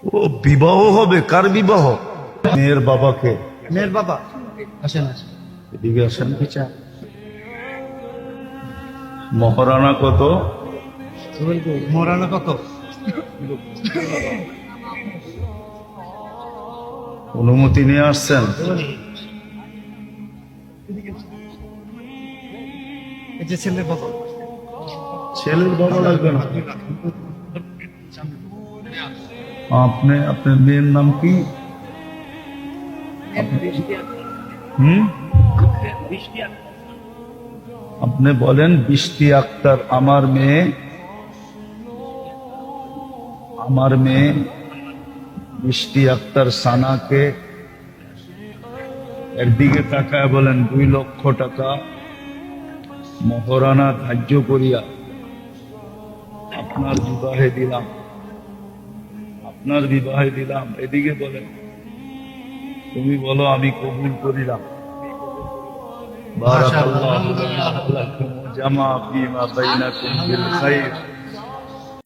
ও বিবাহ হবে? কার বিবাহ? মেয়ের বাবাকে। মেয়ের বাবা আসেন আসেন। এদিকে আসেন। বিচার মহারানা কত? মরানো কত? অনুমতি নিয়ে আসছেন? এই যে ছেলের বাবা। ছেলের বাবা লাগবে না। আপনার মেয়ের নাম কি? হুম, আপনি বলেন বৃষ্টি আক্তার। আমার মেয়ে বৃষ্টি আক্তার সানাকে এর দিকে তাকায় বলেন 2 লক্ষ টাকা মহারানা ধার্য করিয়া আপনার বিবাহে দিলাম। এদিকে বলেন, তুমি বলো আমি কবুল করিলাম। বারাকাল্লাহু লাকুম জামা ফিমা বাইনাকুম বিল খাইর।